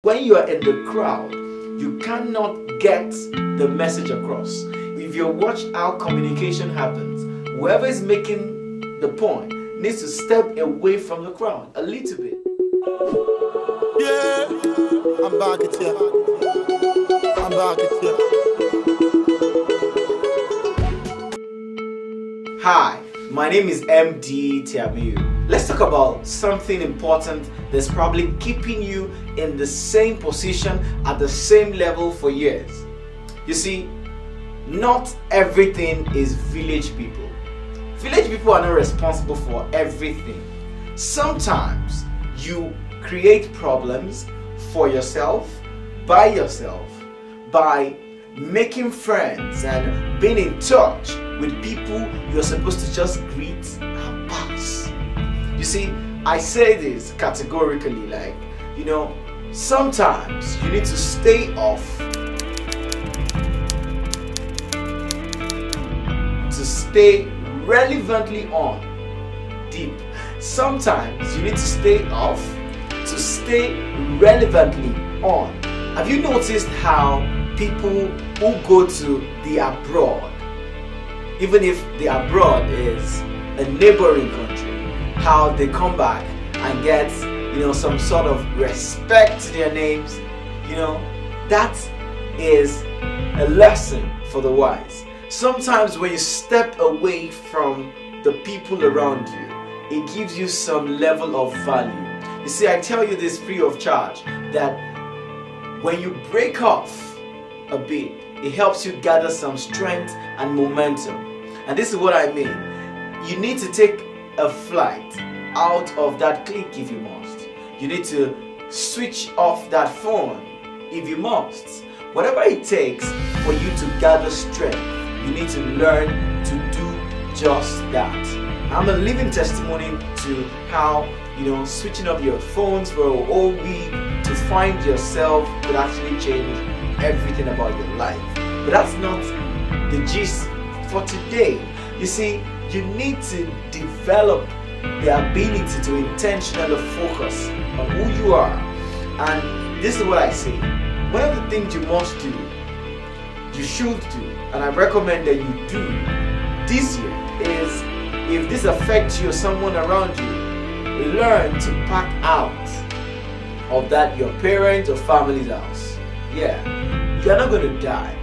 When you are in the crowd, you cannot get the message across. If you watch how communication happens, whoever is making the point needs to step away from the crowd a little bit. Yeah, I'm back at you. I'm back at you. Hi, my name is Emdee Tiamiyu. Let's talk about something important that's probably keeping you in the same position at the same level for years. You see, not everything is village people. Village people are not responsible for everything. Sometimes you create problems for yourself, by making friends and being in touch with people you're supposed to just greet and pass. You see, I say this categorically, like, sometimes you need to stay off to stay relevantly on. Deep. Sometimes you need to stay off to stay relevantly on. Have you noticed how people who go to the abroad, even if the abroad is a neighboring country, how they come back and get some sort of respect to their names? That is a lesson for the wise. Sometimes when you step away from the people around you, it gives you some level of value. You see, I tell you this free of charge, that when you break off a bit, it helps you gather some strength and momentum. And this is what I mean. You need to take a flight out of that clique if you must. You need to switch off that phone if you must. Whatever it takes for you to gather strength, you need to learn to do just that. I'm a living testimony to how switching off your phones for a whole week to find yourself could actually change everything about your life. But that's not the gist for today. You see, you need to develop the ability to intentionally focus on who you are. And this is what I say. One of the things you must do, you should do, and I recommend that you do this year, is if this affects you or someone around you, learn to pack out of that your parents or family's house. Yeah, you are not going to die.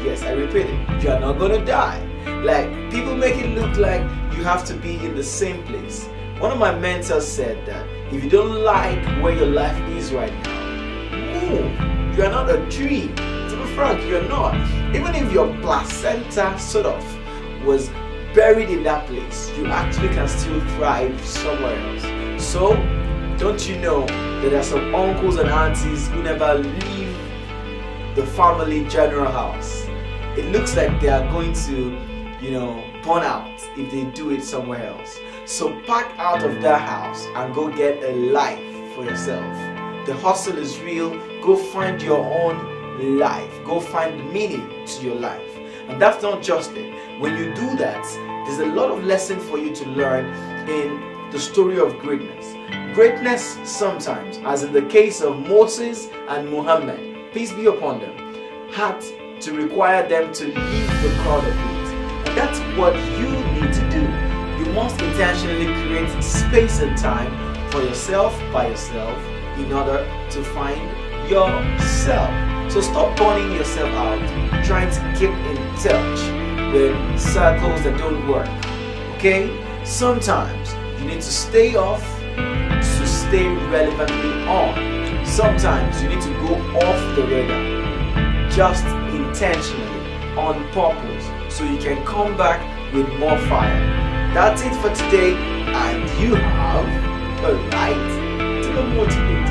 Yes, I repeat it, you are not going to die. Like, people make it look like you have to be in the same place. One of my mentors said that if you don't like where your life is right now, move. You are not a tree. To be frank, you're not. Even if your placenta sort of was buried in that place, you actually can still thrive somewhere else. So, don't you know that there are some uncles and aunties who never leave the family general house? It looks like they are going to burn out if they do it somewhere else. So pack out of that house and go get a life for yourself. The hustle is real. Go find your own life. Go find meaning to your life. And that's not just it. When you do that, there's a lot of lesson for you to learn in the story of greatness. Greatness sometimes, as in the case of Moses and Muhammad, peace be upon them, had to require them to leave the crowd a bit. And that's what you need to do. You must intentionally create space and time for yourself, by yourself, in order to find yourself. So stop burning yourself out trying to keep in touch with circles that don't work. Okay? Sometimes you need to stay off to stay relevantly on. Sometimes you need to go off the radar, just intentionally, on purpose, so you can come back with more fire. That's it for today, and you have a right to be motivated.